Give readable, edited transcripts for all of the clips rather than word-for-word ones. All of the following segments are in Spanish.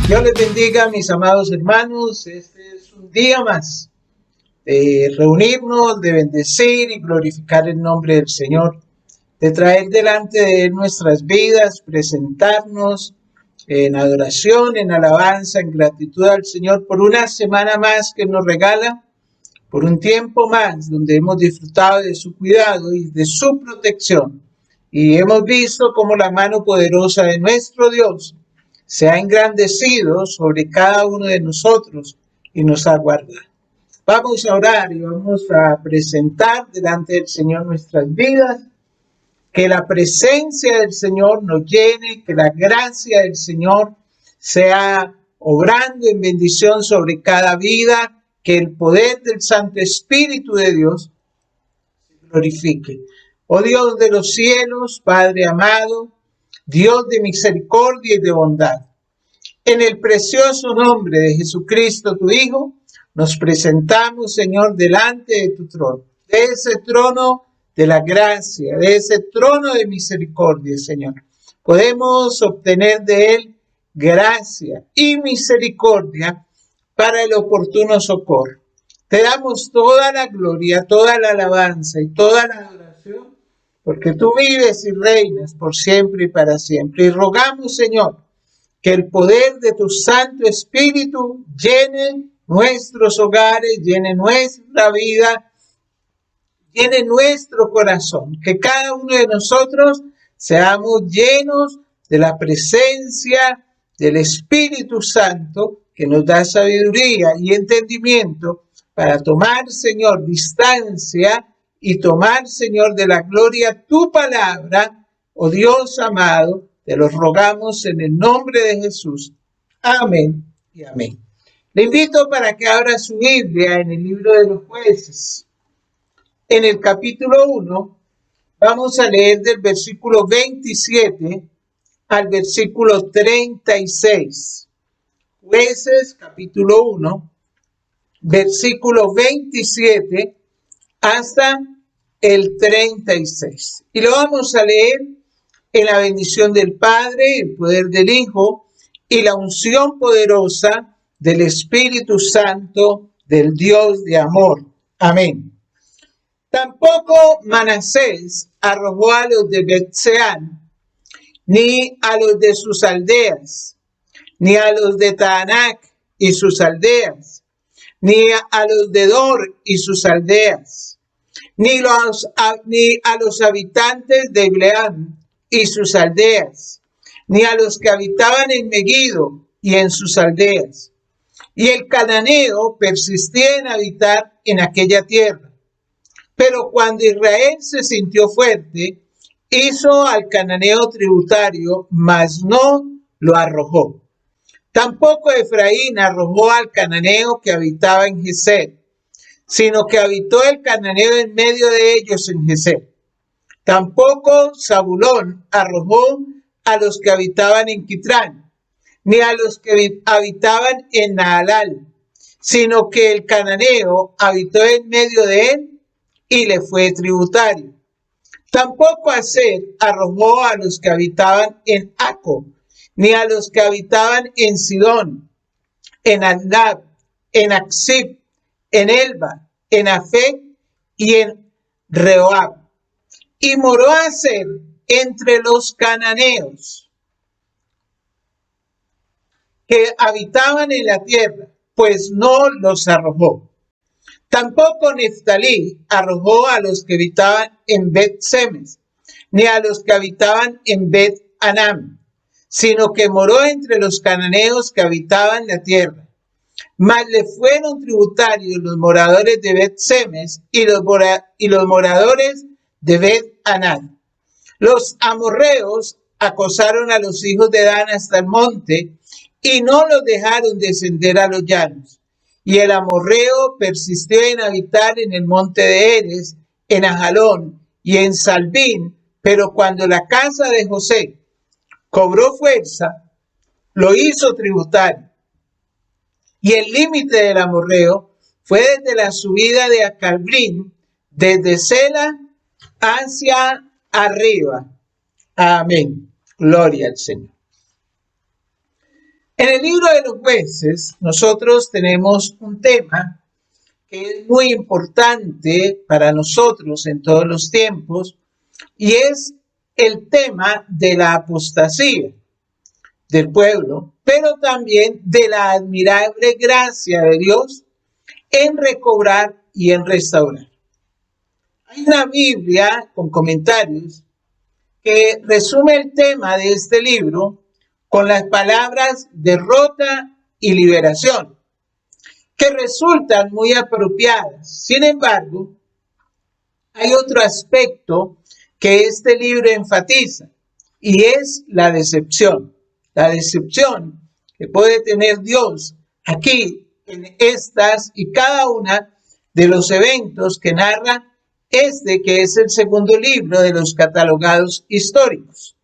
Dios les bendiga, mis amados hermanos. Este es un día más de reunirnos, de bendecir y glorificar el nombre del Señor, de traer delante de Él nuestras vidas, presentarnos en adoración, en alabanza, en gratitud al Señor por una semana más que nos regala, por un tiempo más donde hemos disfrutado de su cuidado y de su protección. Y hemos visto cómo la mano poderosa de nuestro Dios se ha engrandecido sobre cada uno de nosotros y nos ha guardado. Vamos a orar y vamos a presentar delante del Señor nuestras vidas, que la presencia del Señor nos llene, que la gracia del Señor sea obrando en bendición sobre cada vida, que el poder del Santo Espíritu de Dios se glorifique. Oh Dios de los cielos, Padre amado, Dios de misericordia y de bondad, en el precioso nombre de Jesucristo, tu Hijo, nos presentamos, Señor, delante de tu trono, de ese trono de la gracia, de ese trono de misericordia, Señor. Podemos obtener de Él gracia y misericordia para el oportuno socorro. Te damos toda la gloria, toda la alabanza y toda la adoración, porque tú vives y reinas por siempre y para siempre. Y rogamos, Señor, que el poder de tu Santo Espíritu llene nuestros hogares, llene nuestra vida, llene nuestro corazón. Que cada uno de nosotros seamos llenos de la presencia del Espíritu Santo, que nos da sabiduría y entendimiento para tomar, Señor, distancia y tomar, Señor, de la gloria tu palabra, oh Dios amado. Te los rogamos en el nombre de Jesús. Amén y amén. Le invito para que abra su Biblia en el libro de los Jueces. En el capítulo 1 vamos a leer del versículo 27 al versículo 36. Jueces capítulo 1, versículo 27 hasta el 36. Y lo vamos a leer en la bendición del Padre, el poder del Hijo y la unción poderosa del Espíritu Santo, del Dios de amor. Amén. Tampoco Manasés arrojó a los de Bet-Seán, ni a los de sus aldeas, ni a los de Taanac y sus aldeas, ni a los de Dor y sus aldeas, ni a los habitantes de Ibleam y sus aldeas, ni a los que habitaban en Megiddo y en sus aldeas. Y el cananeo persistía en habitar en aquella tierra. Pero cuando Israel se sintió fuerte, hizo al cananeo tributario, mas no lo arrojó. Tampoco Efraín arrojó al cananeo que habitaba en Geser, sino que habitó el cananeo en medio de ellos en Geser. Tampoco Zabulón arrojó a los que habitaban en Quitrán, ni a los que habitaban en Naalal, sino que el cananeo habitó en medio de él y le fue tributario. Tampoco Aser arrojó a los que habitaban en Aco, ni a los que habitaban en Sidón, en Adnab, en Aksib, en Elba, en Afec y en Rehoab. Y moró Aser entre los cananeos que habitaban en la tierra, pues no los arrojó. Tampoco Neftalí arrojó a los que habitaban en Bet-Semes, ni a los que habitaban en Bet-Anam, sino que moró entre los cananeos que habitaban la tierra. Mas le fueron tributarios los moradores de Bet-Semes y los moradores de Bet-Anam. Los amorreos acosaron a los hijos de Dan hasta el monte y no los dejaron descender a los llanos. Y el amorreo persistió en habitar en el monte de Eres, en Ajalón y en Salbín, pero cuando la casa de José cobró fuerza, lo hizo tributario. Y el límite del amorreo fue desde la subida de Acalbrín, desde Sela hacia arriba. Amén. Gloria al Señor. En el libro de los jueces, nosotros tenemos un tema que es muy importante para nosotros en todos los tiempos, y es el tema de la apostasía del pueblo, pero también de la admirable gracia de Dios en recobrar y en restaurar. Hay una Biblia con comentarios que resume el tema de este libro con las palabras derrota y liberación, que resultan muy apropiadas. Sin embargo, hay otro aspecto que este libro enfatiza, y es la decepción. La decepción que puede tener Dios aquí en estas y cada una de los eventos que narra este, que es el segundo libro de los catalogados históricos.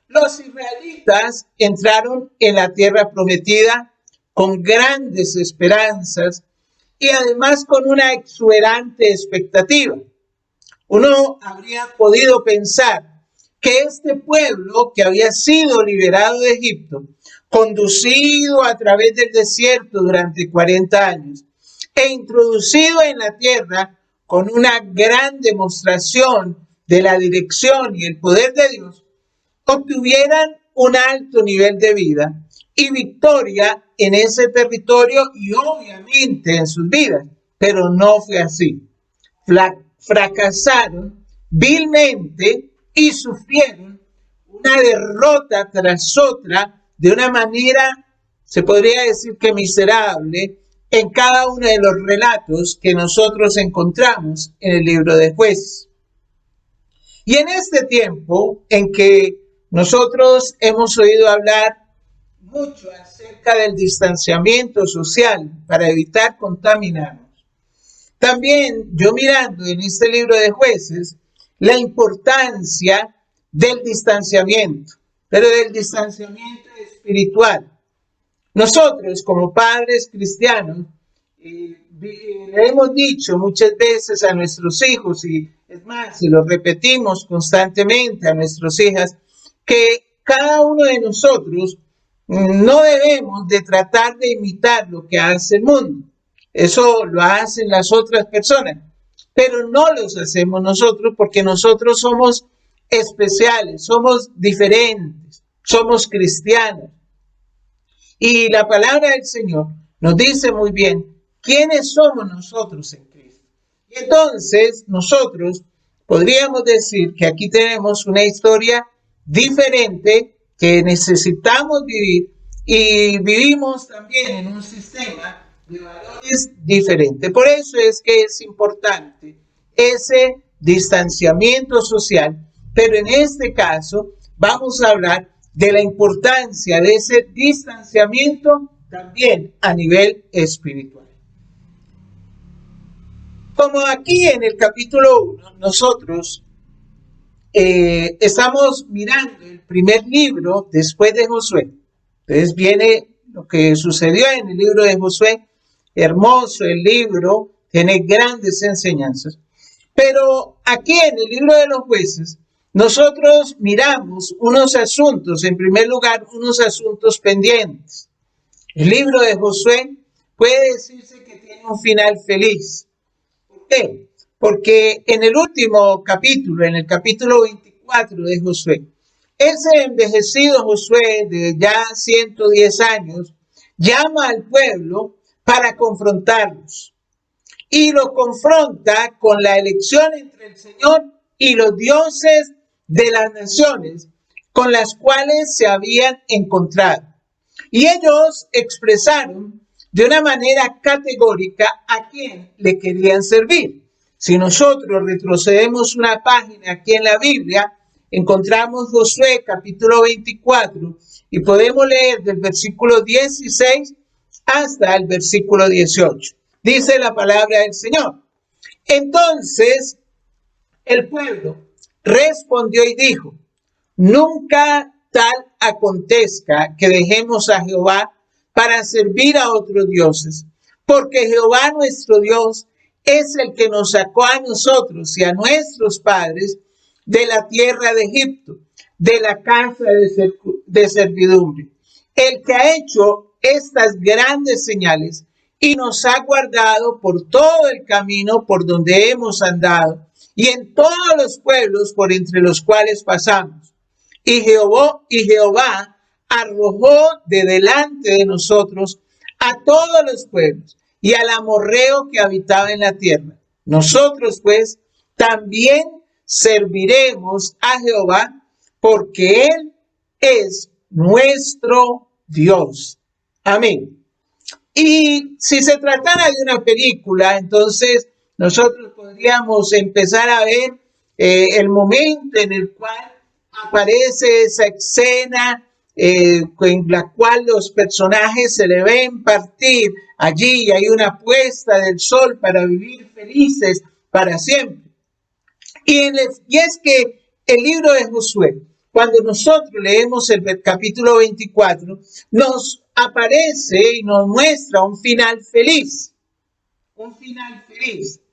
Los israelitas entraron en la tierra prometida con grandes esperanzas y además con una exuberante expectativa. Uno habría podido pensar que este pueblo que había sido liberado de Egipto, conducido a través del desierto durante 40 años e introducido en la tierra con una gran demostración de la dirección y el poder de Dios, obtuvieran un alto nivel de vida y victoria en ese territorio y obviamente en sus vidas, pero no fue así. Fracasaron vilmente y sufrieron una derrota tras otra de una manera, se podría decir que miserable, en cada uno de los relatos que nosotros encontramos en el libro de Jueces. Y en este tiempo en que nosotros hemos oído hablar mucho acerca del distanciamiento social para evitar contaminarnos, también yo mirando en este libro de Jueces la importancia del distanciamiento, pero del distanciamiento espiritual. Nosotros como padres cristianos le hemos dicho muchas veces a nuestros hijos, y es más, y lo repetimos constantemente a nuestras hijas, que cada uno de nosotros no debemos de tratar de imitar lo que hace el mundo. Eso lo hacen las otras personas, pero no los hacemos nosotros, porque nosotros somos especiales, somos diferentes, somos cristianos. Y la palabra del Señor nos dice muy bien quiénes somos nosotros en Cristo. Y entonces nosotros podríamos decir que aquí tenemos una historia diferente que necesitamos vivir, y vivimos también en un sistema de valores diferente. Por eso es que es importante ese distanciamiento social, pero en este caso vamos a hablar de la importancia de ese distanciamiento también a nivel espiritual. Como aquí en el capítulo 1 nosotros estamos mirando el primer libro después de Josué. Entonces viene lo que sucedió en el libro de Josué. Hermoso el libro, tiene grandes enseñanzas. Pero aquí en el libro de los jueces, nosotros miramos unos asuntos, en primer lugar, unos asuntos pendientes. El libro de Josué puede decirse que tiene un final feliz. ¿Por qué? Porque en el último capítulo, en el capítulo 24 de Josué, ese envejecido Josué de ya 110 años llama al pueblo para confrontarlos, y lo confronta con la elección entre el Señor y los dioses de las naciones con las cuales se habían encontrado. Y ellos expresaron de una manera categórica a quién le querían servir. Si nosotros retrocedemos una página aquí en la Biblia, encontramos Josué capítulo 24 y podemos leer del versículo 16 hasta el versículo 18. Dice la palabra del Señor. Entonces el pueblo respondió y dijo: nunca tal acontezca que dejemos a Jehová para servir a otros dioses, porque Jehová nuestro Dios es el que nos sacó a nosotros y a nuestros padres de la tierra de Egipto, de la casa de servidumbre. el que ha hecho estas grandes señales y nos ha guardado por todo el camino por donde hemos andado y en todos los pueblos por entre los cuales pasamos. Y Jehová arrojó de delante de nosotros a todos los pueblos y al amorreo que habitaba en la tierra. Nosotros pues también serviremos a Jehová porque Él es nuestro Dios. Amén. Y si se tratara de una película, entonces nosotros podríamos empezar a ver el momento en el cual aparece esa escena en la cual los personajes se le ven partir allí y hay una puesta del sol para vivir felices para siempre. Y es que el libro de Josué, cuando nosotros leemos el capítulo 24, nos aparece y nos muestra un final feliz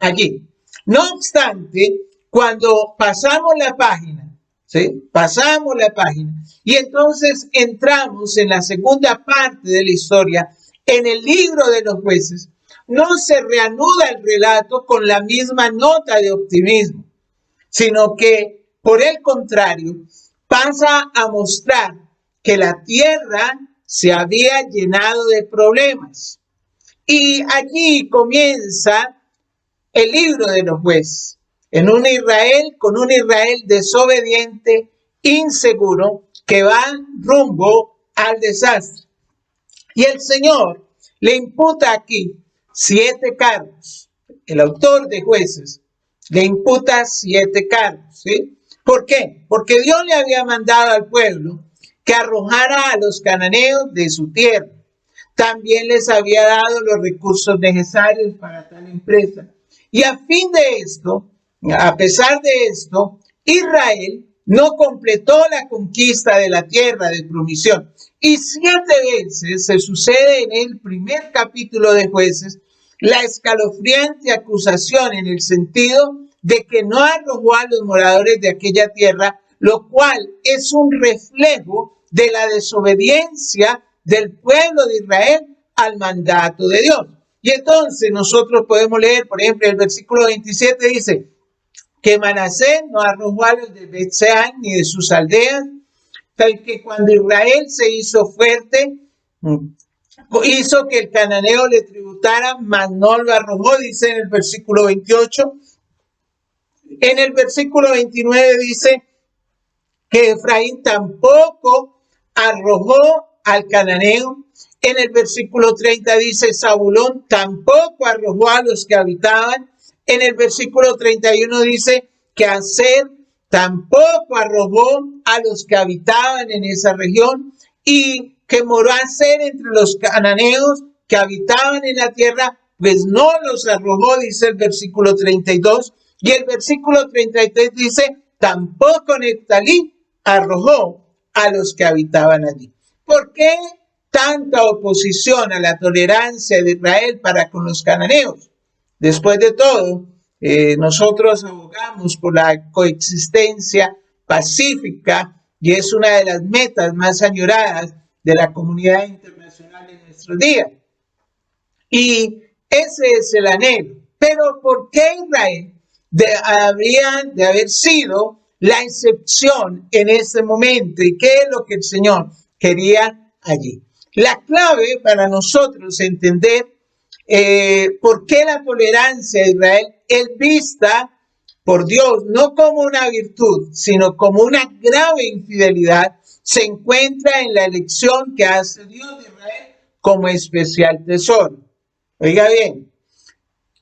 allí. No obstante, cuando pasamos la página, ¿sí? Pasamos la página y entonces entramos en la segunda parte de la historia, en el libro de los jueces, no se reanuda el relato con la misma nota de optimismo, sino que, por el contrario, pasa a mostrar que la tierra se había llenado de problemas. Y allí comienza el libro de los jueces, con un Israel desobediente, inseguro, que va rumbo al desastre. Y el Señor le imputa aquí 7 cargos. El autor de Jueces le imputa 7 cargos, ¿sí? ¿Por qué? Porque Dios le había mandado al pueblo que arrojara a los cananeos de su tierra. También les había dado los recursos necesarios para tal empresa. Y a pesar de esto, Israel no completó la conquista de la tierra de promisión. Y 7 veces se sucede en el primer capítulo de Jueces la escalofriante acusación en el sentido de que no arrojó a los moradores de aquella tierra, lo cual es un reflejo de la desobediencia del pueblo de Israel al mandato de Dios. Y entonces nosotros podemos leer, por ejemplo, el versículo 27 dice que Manasés no arrojó a los de Bet-Sean ni de sus aldeas, tal que cuando Israel se hizo fuerte, hizo que el cananeo le tributara, mas no lo arrojó, dice en el versículo 28. En el versículo 29 dice que Efraín tampoco arrojó al cananeo. En el versículo 30 dice Zabulón tampoco arrojó a los que habitaban. En el versículo 31 dice que Aser tampoco arrojó a los que habitaban en esa región y que moró Aser entre los cananeos que habitaban en la tierra, pues no los arrojó, dice el versículo 32. Y el versículo 33 dice, tampoco Neftalí arrojó a los que habitaban allí. ¿Por qué tanta oposición a la tolerancia de Israel para con los cananeos? Después de todo, nosotros abogamos por la coexistencia pacífica y es una de las metas más añoradas de la comunidad internacional en nuestros días. Y ese es el anhelo. Pero ¿por qué Israel habría de haber sido la excepción en ese momento? ¿Y qué es lo que el Señor quería allí? La clave para nosotros entender por qué la tolerancia de Israel es vista por Dios no como una virtud, sino como una grave infidelidad, se encuentra en la elección que hace Dios de Israel como especial tesoro. Oiga bien,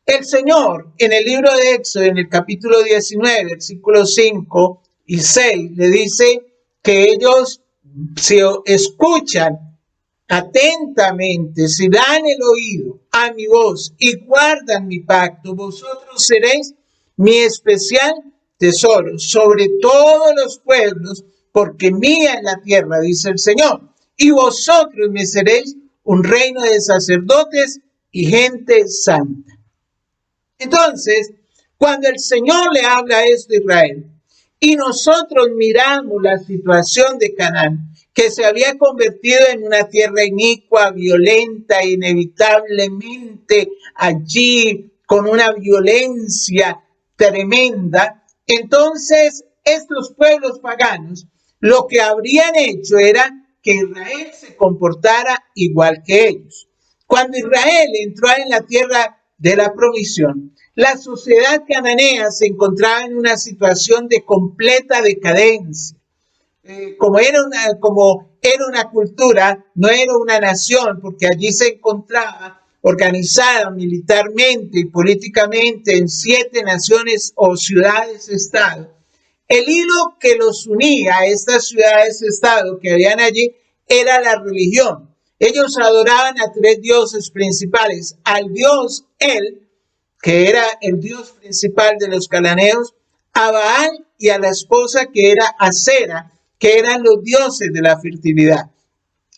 el Señor en el libro de Éxodo, en el capítulo 19, versículos 5 y 6, le dice que ellos, si escuchan atentamente, si dan el oído a mi voz y guardan mi pacto, vosotros seréis mi especial tesoro sobre todos los pueblos, porque mía es la tierra, dice el Señor, y vosotros me seréis un reino de sacerdotes y gente santa. Entonces, cuando el Señor le habla esto a Israel y nosotros miramos la situación de Canaán que se había convertido en una tierra inicua, violenta, inevitablemente allí con una violencia tremenda. Entonces, estos pueblos paganos lo que habrían hecho era que Israel se comportara igual que ellos. Cuando Israel entró en la tierra de la provisión, la sociedad cananea se encontraba en una situación de completa decadencia. Como era una cultura, no era una nación, porque allí se encontraba organizada militarmente y políticamente en 7 naciones o ciudades-estado. El hilo que los unía a estas ciudades-estado que habían allí era la religión. Ellos adoraban a 3 dioses principales: al dios El, que era el dios principal de los cananeos, a Baal y a la esposa que era Acera, que eran los dioses de la fertilidad.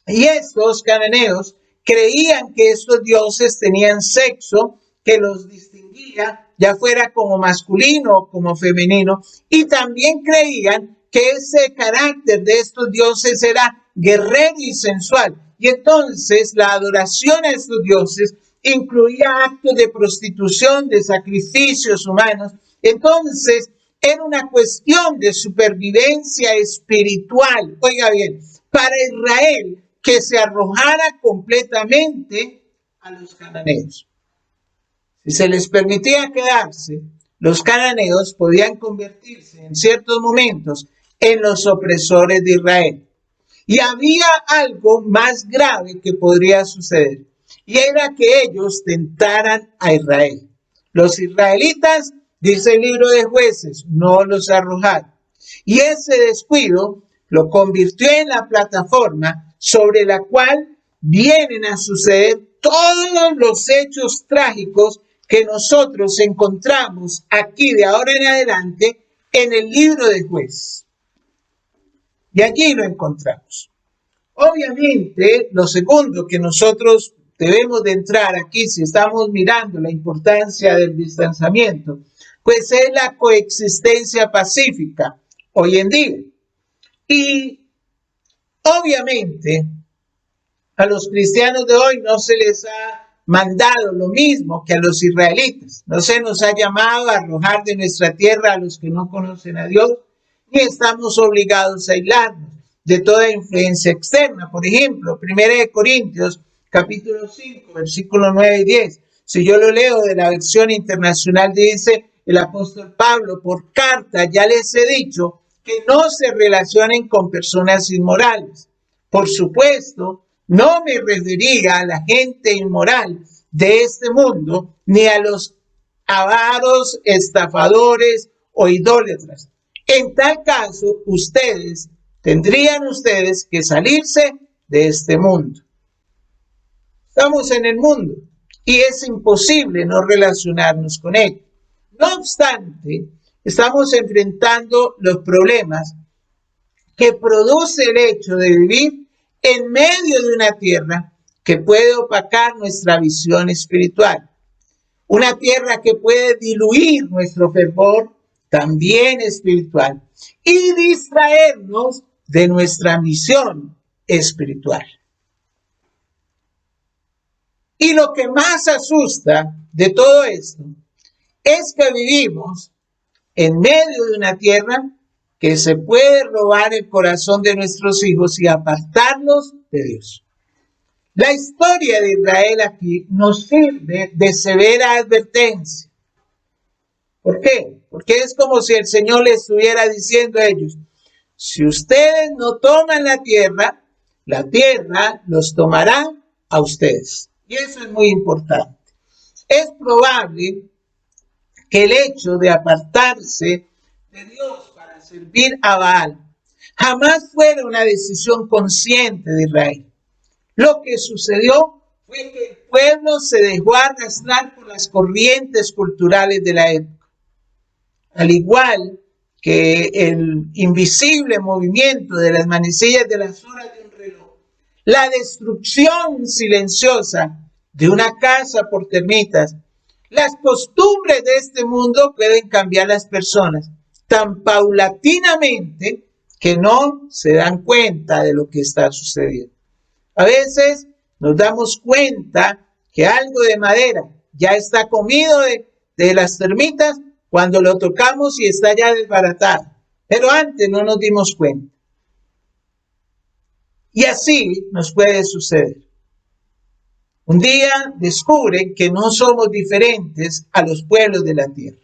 Y estos cananeos creían que estos dioses tenían sexo que los distinguía, ya fuera como masculino o como femenino, y también creían que ese carácter de estos dioses era guerrero y sensual. Y entonces la adoración a estos dioses incluía actos de prostitución, de sacrificios humanos. Entonces era una cuestión de supervivencia espiritual. Oiga bien, para Israel, que se arrojara completamente a los cananeos. Si se les permitía quedarse, los cananeos podían convertirse en ciertos momentos en los opresores de Israel. Y había algo más grave que podría suceder, y era que ellos tentaran a Israel. Los israelitas, dice el libro de Jueces, no los arrojaron. Y ese descuido lo convirtió en la plataforma sobre la cual vienen a suceder todos los hechos trágicos que nosotros encontramos aquí de ahora en adelante en el libro de Jueces. Y allí lo encontramos. Obviamente, lo segundo que nosotros debemos de entrar aquí, si estamos mirando la importancia del distanciamiento, pues es la coexistencia pacífica hoy en día. Y obviamente a los cristianos de hoy no se les ha mandado lo mismo que a los israelitas. No se nos ha llamado a arrojar de nuestra tierra a los que no conocen a Dios, ni estamos obligados a aislarnos de toda influencia externa. Por ejemplo, 1 Corintios capítulo 5, versículos 9 y 10. Si yo lo leo de la versión internacional, dice el apóstol Pablo: por carta ya les he dicho que no se relacionen con personas inmorales. Por supuesto, no me refería a la gente inmoral de este mundo, ni a los avaros, estafadores o idólatras. En tal caso, tendrían que salirse de este mundo. Estamos en el mundo y es imposible no relacionarnos con él. No obstante, estamos enfrentando los problemas que produce el hecho de vivir en medio de una tierra que puede opacar nuestra visión espiritual. Una tierra que puede diluir nuestro fervor también espiritual y distraernos de nuestra misión espiritual. Y lo que más asusta de todo esto es que vivimos en medio de una tierra que se puede robar el corazón de nuestros hijos y apartarlos de Dios. La historia de Israel aquí nos sirve de severa advertencia. ¿Por qué? Porque es como si el Señor les estuviera diciendo a ellos: si ustedes no toman la tierra los tomará a ustedes. Y eso es muy importante. Es probable que el hecho de apartarse de Dios para servir a Baal jamás fuera una decisión consciente de Israel. Lo que sucedió fue que el pueblo se dejó arrastrar por las corrientes culturales de la época. Al igual que el invisible movimiento de las manecillas de las horas de un reloj, la destrucción silenciosa de una casa por termitas, las costumbres de este mundo pueden cambiar las personas tan paulatinamente que no se dan cuenta de lo que está sucediendo. A veces nos damos cuenta que algo de madera ya está comido de las termitas cuando lo tocamos y está ya desbaratado. Pero antes no nos dimos cuenta. Y así nos puede suceder. Un día descubren que no somos diferentes a los pueblos de la tierra.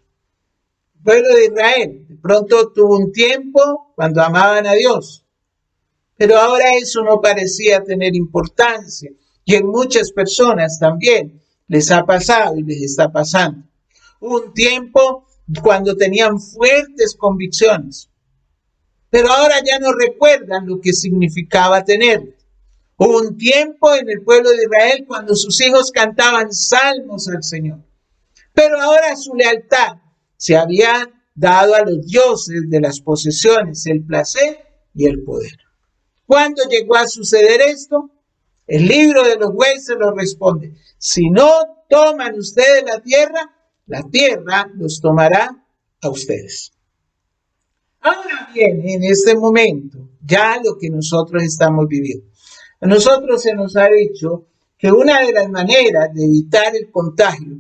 El pueblo de Israel de pronto tuvo un tiempo cuando amaban a Dios, pero ahora eso no parecía tener importancia, y en muchas personas también les ha pasado y les está pasando. Hubo un tiempo cuando tenían fuertes convicciones, pero ahora ya no recuerdan lo que significaba tener. Hubo un tiempo en el pueblo de Israel cuando sus hijos cantaban salmos al Señor, pero ahora su lealtad se había dado a los dioses de las posesiones, el placer y el poder. ¿Cuándo llegó a suceder esto? El libro de los Jueces lo responde: si no toman ustedes la tierra los tomará a ustedes. Ahora bien, en este momento, ya lo que nosotros estamos viviendo. A nosotros se nos ha dicho que una de las maneras de evitar el contagio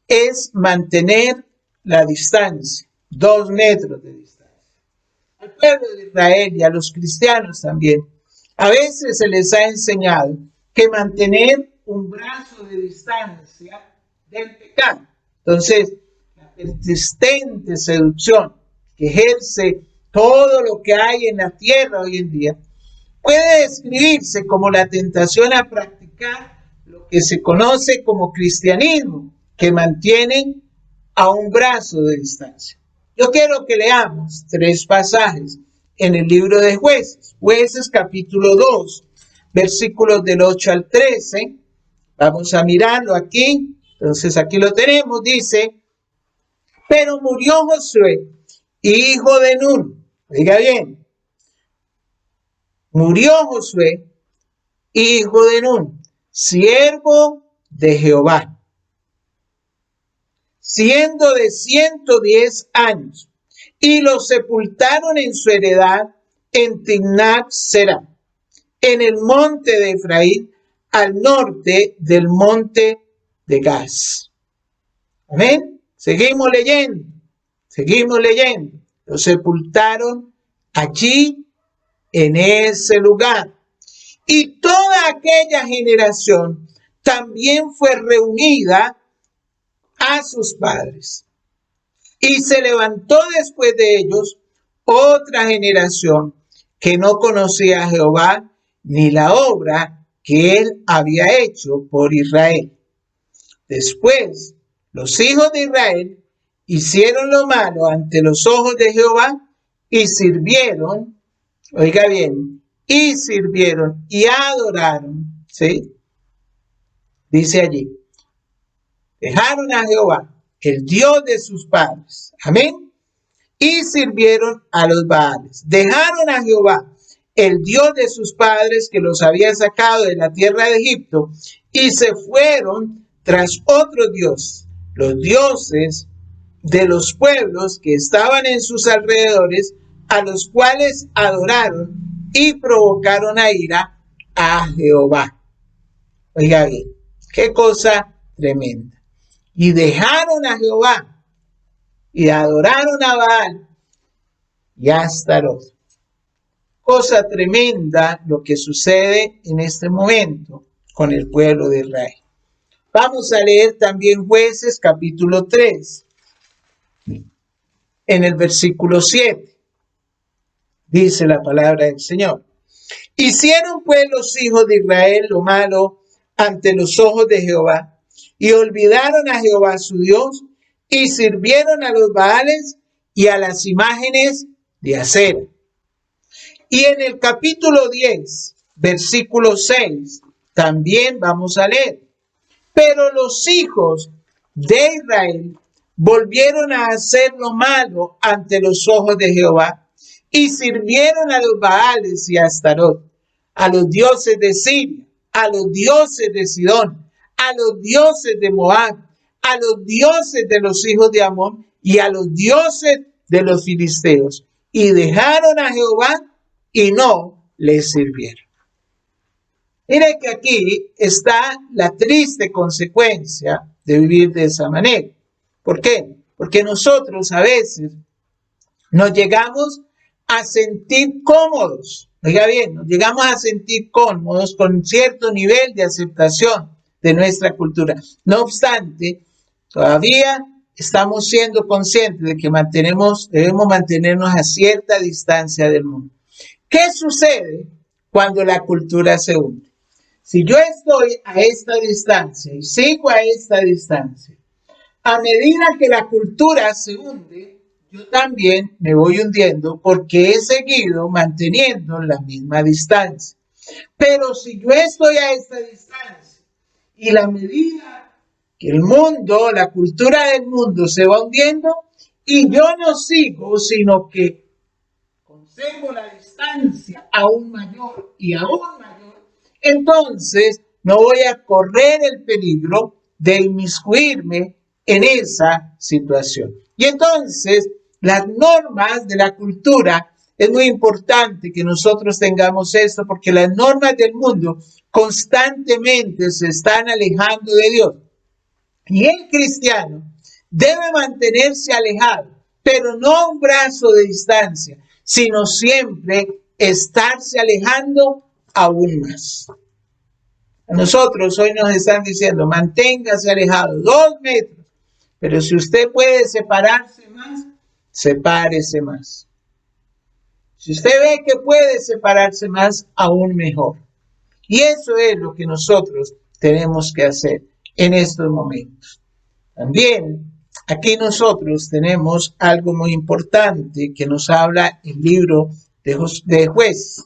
es mantener la distancia, 2 metros de distancia. Al pueblo de Israel y a los cristianos también, a veces se les ha enseñado que mantener un brazo de distancia del pecado. Entonces, la persistente seducción que ejerce todo lo que hay en la tierra hoy en día puede describirse como la tentación a practicar lo que se conoce como cristianismo, que mantienen a un brazo de distancia. Yo quiero que leamos 3 pasajes en el libro de Jueces. Jueces capítulo 2, versículos del 8 al 13. Vamos a mirarlo aquí. Entonces aquí lo tenemos. Dice: pero murió Josué, hijo de Nun. Oiga bien. Murió Josué, hijo de Nun, siervo de Jehová, siendo de 110 años, y lo sepultaron en su heredad en Timnat-Será, en el monte de Efraín, al norte del monte de Gaz. Amén. Seguimos leyendo. Lo sepultaron allí, en ese lugar. Y toda aquella generación también fue reunida a sus padres. Y se levantó después de ellos otra generación que no conocía a Jehová ni la obra que él había hecho por Israel. Después, los hijos de Israel hicieron lo malo ante los ojos de Jehová y sirvieron, oiga bien, y sirvieron y adoraron, ¿sí? Dice allí, dejaron a Jehová, el Dios de sus padres, amén, y sirvieron a los Baales. Dejaron a Jehová, el Dios de sus padres, que los había sacado de la tierra de Egipto, y se fueron tras otros dioses, los dioses de los pueblos que estaban en sus alrededores, a los cuales adoraron y provocaron a ira a Jehová. Oiga bien, qué cosa tremenda. Y dejaron a Jehová y adoraron a Baal y a Astarot. Cosa tremenda lo que sucede en este momento con el pueblo de Israel. Vamos a leer también Jueces capítulo 3, en el versículo 7. Dice la palabra del Señor. Hicieron pues los hijos de Israel lo malo ante los ojos de Jehová, y olvidaron a Jehová su Dios, y sirvieron a los Baales y a las imágenes de Acera. Y en el capítulo 10, versículo 6, también vamos a leer. Pero los hijos de Israel volvieron a hacer lo malo ante los ojos de Jehová, y sirvieron a los Baales y a Astarot, a los dioses de Siria, a los dioses de Sidón, a los dioses de Moab, a los dioses de los hijos de Amón y a los dioses de los filisteos. y dejaron a Jehová y no le sirvieron. Mire que aquí está la triste consecuencia de vivir de esa manera. ¿Por qué? Porque nosotros a veces nos llegamos a sentir cómodos. Oiga bien, nos llegamos a sentir cómodos con cierto nivel de aceptación de nuestra cultura. No obstante, todavía estamos siendo conscientes de que debemos mantenernos a cierta distancia del mundo. ¿Qué sucede cuando la cultura se hunde? Si yo estoy a esta distancia y sigo a esta distancia, a medida que la cultura se hunde, yo también me voy hundiendo porque he seguido manteniendo la misma distancia. Pero si yo estoy a esta distancia y la medida que el mundo, la cultura del mundo se va hundiendo y yo no sigo, sino que conservo la distancia aún mayor y aún mayor, entonces no voy a correr el peligro de inmiscuirme en esa situación. Y entonces las normas de la cultura, es muy importante que nosotros tengamos esto, porque las normas del mundo constantemente se están alejando de Dios. Y el cristiano debe mantenerse alejado, pero no a un brazo de distancia, sino siempre estarse alejando aún más. A nosotros hoy nos están diciendo, manténgase alejado 2 metros, pero si usted puede separarse más, sepárese más. Si usted ve que puede separarse más, aún mejor. Y eso es lo que nosotros tenemos que hacer en estos momentos. También aquí nosotros tenemos algo muy importante que nos habla el libro de Jueces,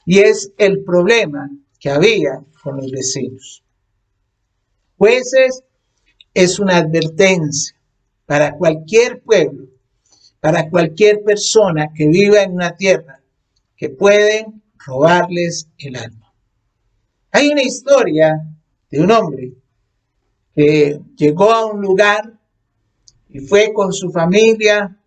y es el problema que había con los vecinos. Jueces es una advertencia para cualquier pueblo, para cualquier persona que viva en una tierra, que pueden robarles el alma. Hay una historia de un hombre que llegó a un lugar y fue con su familia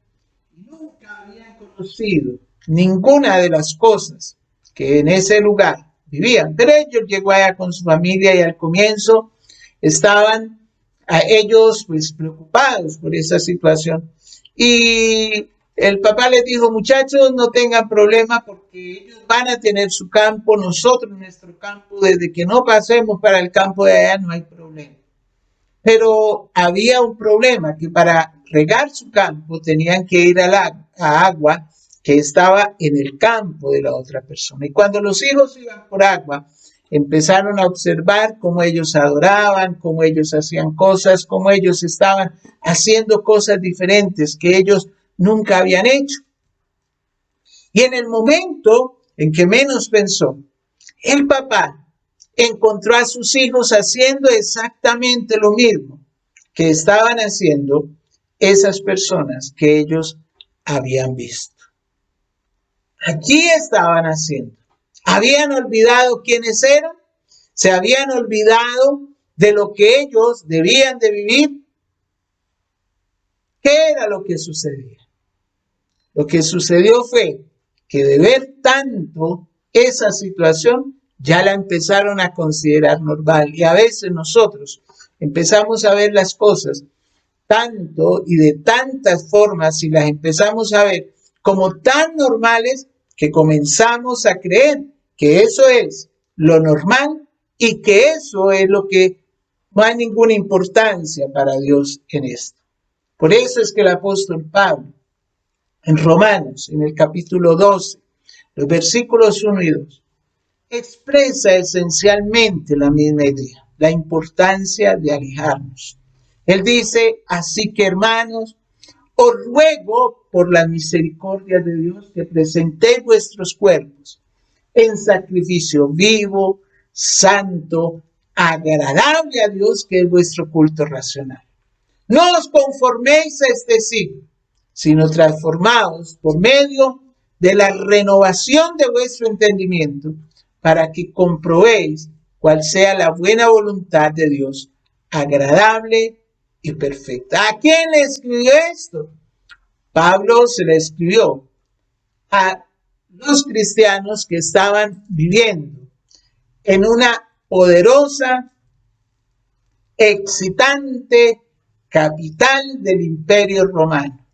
y nunca habían conocido ninguna de las cosas que en ese lugar vivían, pero ellos llegó allá con su familia y al comienzo estaban a ellos pues preocupados por esa situación. Y el papá les dijo, muchachos, no tengan problema porque ellos van a tener su campo, nosotros nuestro campo, desde que no pasemos para el campo de allá no hay problema. Pero había un problema, que para regar su campo tenían que ir a agua que estaba en el campo de la otra persona. Y cuando los hijos iban por agua, empezaron a observar cómo ellos adoraban, cómo ellos hacían cosas, cómo ellos estaban haciendo cosas diferentes que ellos nunca habían hecho. Y en el momento en que menos pensó, el papá encontró a sus hijos haciendo exactamente lo mismo que estaban haciendo esas personas que ellos habían visto. Aquí estaban haciendo. Habían olvidado quiénes eran, se habían olvidado de lo que ellos debían de vivir. ¿Qué era lo que sucedía? Lo que sucedió fue que de ver tanto esa situación, ya la empezaron a considerar normal. Y a veces nosotros empezamos a ver las cosas tanto y de tantas formas y las empezamos a ver como tan normales que comenzamos a creer que eso es lo normal y que eso es lo que no hay ninguna importancia para Dios en esto. Por eso es que el apóstol Pablo, en Romanos, en el capítulo 12, los versículos 1 y 2, expresa esencialmente la misma idea, la importancia de alejarnos. Él dice, así que hermanos, os ruego por la misericordia de Dios que presentéis vuestros cuerpos en sacrificio vivo, santo, agradable a Dios, que es vuestro culto racional. No os conforméis a este siglo, sino transformaos por medio de la renovación de vuestro entendimiento, para que comprobéis cuál sea la buena voluntad de Dios, agradable y perfecta. ¿A quién le escribió esto? Pablo se le escribió a los cristianos que estaban viviendo en una poderosa, excitante capital del Imperio Romano.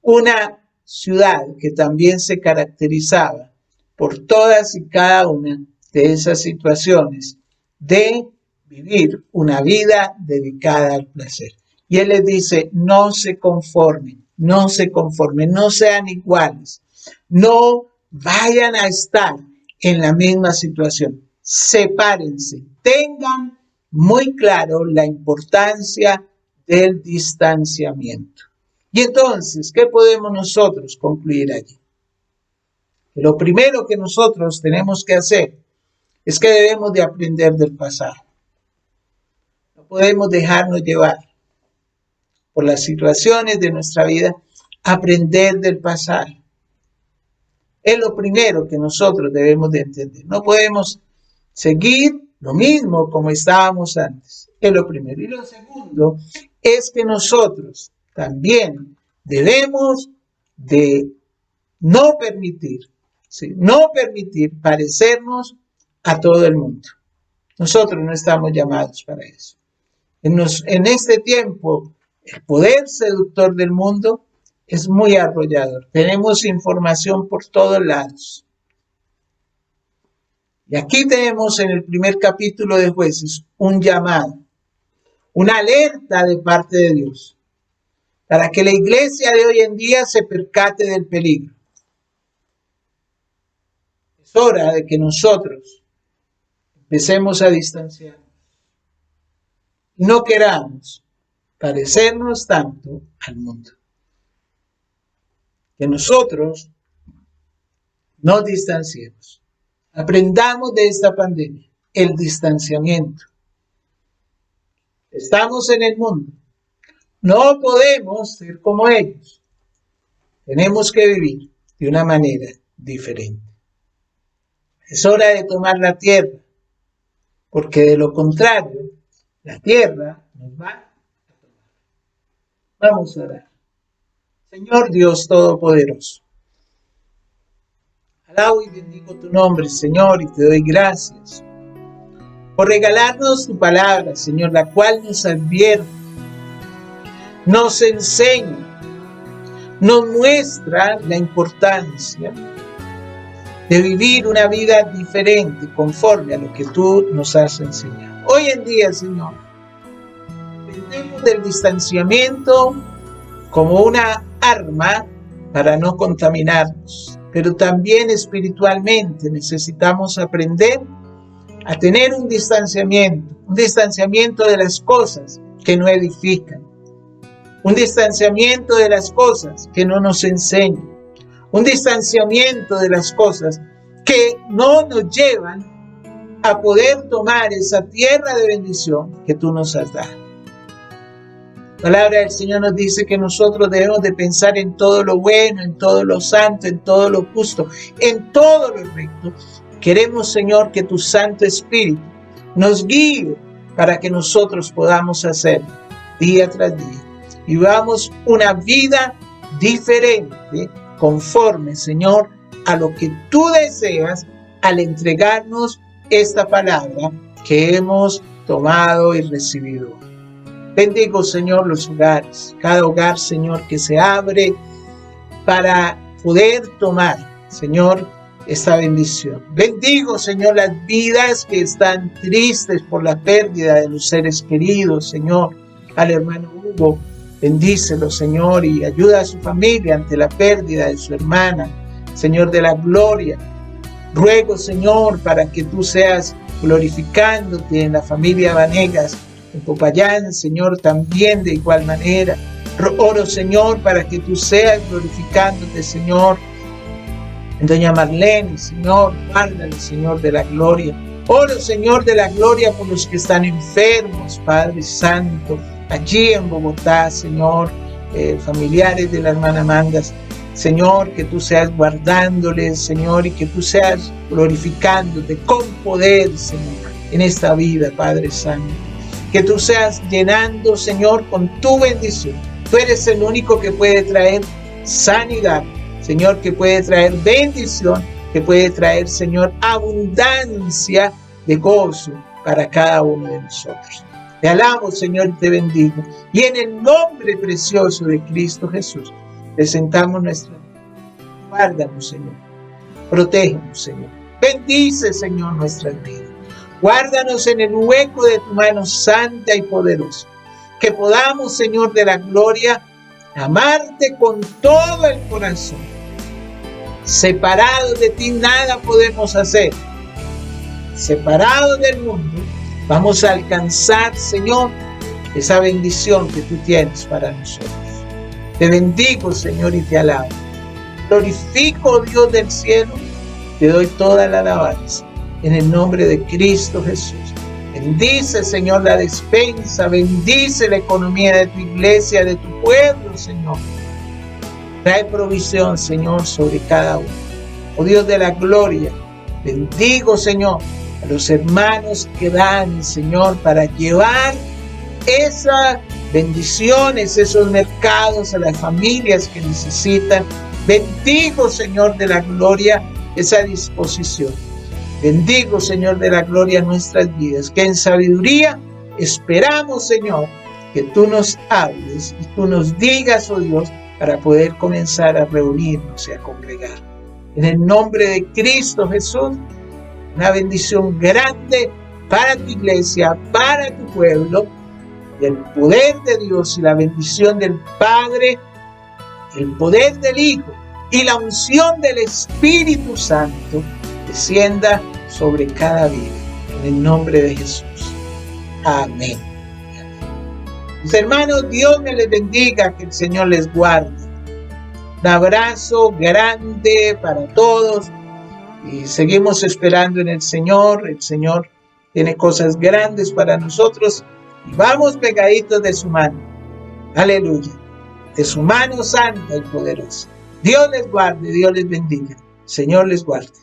Una ciudad que también se caracterizaba por todas y cada una de esas situaciones de vivir una vida dedicada al placer. Y él les dice, no se conformen, no sean iguales, no vayan a estar en la misma situación. Sepárense, tengan muy claro la importancia del distanciamiento. Y entonces, ¿qué podemos nosotros concluir allí? Lo primero que nosotros tenemos que hacer es que debemos de aprender del pasado. No podemos dejarnos llevar por las situaciones de nuestra vida, aprender del pasado. Es lo primero que nosotros debemos de entender. No podemos seguir lo mismo como estábamos antes. Es lo primero. Y lo segundo es que nosotros también debemos de no permitir parecernos a todo el mundo. Nosotros no estamos llamados para eso. En este tiempo, el poder seductor del mundo es muy arrollador. Tenemos información por todos lados. Y aquí tenemos en el primer capítulo de Jueces un llamado, una alerta de parte de Dios, para que la iglesia de hoy en día se percate del peligro. Es hora de que nosotros empecemos a distanciarnos y no queramos parecernos tanto al mundo. Que nosotros nos distanciemos. Aprendamos de esta pandemia el distanciamiento. Estamos en el mundo. No podemos ser como ellos. Tenemos que vivir de una manera diferente. Es hora de tomar la tierra, porque de lo contrario, la tierra nos va a tomar. Vamos a orar. Señor Dios Todopoderoso, alabo y bendigo tu nombre, Señor, y te doy gracias por regalarnos tu palabra, Señor, la cual nos advierte, nos enseña, nos muestra la importancia de vivir una vida diferente conforme a lo que tú nos has enseñado. Hoy en día, Señor, entendemos del distanciamiento como una arma para no contaminarnos, pero también espiritualmente necesitamos aprender a tener un distanciamiento de las cosas que no edifican, un distanciamiento de las cosas que no nos enseñan, un distanciamiento de las cosas que no nos llevan a poder tomar esa tierra de bendición que tú nos has dado. La palabra del Señor nos dice que nosotros debemos de pensar en todo lo bueno, en todo lo santo, en todo lo justo, en todo lo recto. Queremos, Señor, que tu Santo Espíritu nos guíe para que nosotros podamos hacerlo día tras día. Y vivamos una vida diferente conforme, Señor, a lo que tú deseas al entregarnos esta palabra que hemos tomado y recibido. Bendigo, Señor, los hogares, cada hogar, Señor, que se abre para poder tomar, Señor, esta bendición. Bendigo, Señor, las vidas que están tristes por la pérdida de los seres queridos, Señor. Al hermano Hugo, bendícelo, Señor, y ayuda a su familia ante la pérdida de su hermana, Señor de la gloria. Ruego, Señor, para que tú seas glorificándote en la familia Vanegas, en Popayán, Señor, también de igual manera. Oro, Señor, para que tú seas glorificándote, Señor, en doña Marlene, Señor, guárdale, Señor de la gloria. Oro, Señor de la gloria, por los que están enfermos, Padre Santo, allí en Bogotá, Señor, familiares de la hermana Mangas. Señor, que tú seas guardándoles, Señor, y que tú seas glorificándote con poder, Señor, en esta vida, Padre Santo. Que tú seas llenando, Señor, con tu bendición. Tú eres el único que puede traer sanidad, Señor, que puede traer bendición, que puede traer, Señor, abundancia de gozo para cada uno de nosotros. Te alabo, Señor, y te bendigo. Y en el nombre precioso de Cristo Jesús, presentamos nuestra vida. Guárdanos, Señor. Protégenos, Señor. Bendice, Señor, nuestras vidas. Guárdanos en el hueco de tu mano santa y poderosa. Que podamos, Señor de la gloria, amarte con todo el corazón. Separados de ti nada podemos hacer. Separados del mundo, vamos a alcanzar, Señor, esa bendición que tú tienes para nosotros. Te bendigo, Señor, y te alabo. Glorifico, Dios del cielo, te doy toda la alabanza en el nombre de Cristo Jesús. Bendice, Señor, la despensa, bendice la economía de tu iglesia, de tu pueblo, Señor. Trae provisión, Señor, sobre cada uno. Oh Dios de la gloria, bendigo, Señor, a los hermanos que dan, Señor, para llevar esas bendiciones, esos mercados a las familias que necesitan. Bendigo, Señor de la gloria, esa disposición. Bendigo, Señor de la gloria, nuestras vidas, que en sabiduría esperamos, Señor, que tú nos hables y tú nos digas, oh Dios, para poder comenzar a reunirnos y a congregar. En el nombre de Cristo Jesús, una bendición grande para tu iglesia, para tu pueblo, y el poder de Dios y la bendición del Padre, el poder del Hijo y la unción del Espíritu Santo descienda sobre cada vida. En el nombre de Jesús. Amén. Mis hermanos, Dios me les bendiga, que el Señor les guarde. Un abrazo grande para todos y seguimos esperando en el Señor. El Señor tiene cosas grandes para nosotros y vamos pegaditos de su mano. Aleluya. De su mano santa y poderosa. Dios les guarde, Dios les bendiga. Señor les guarde.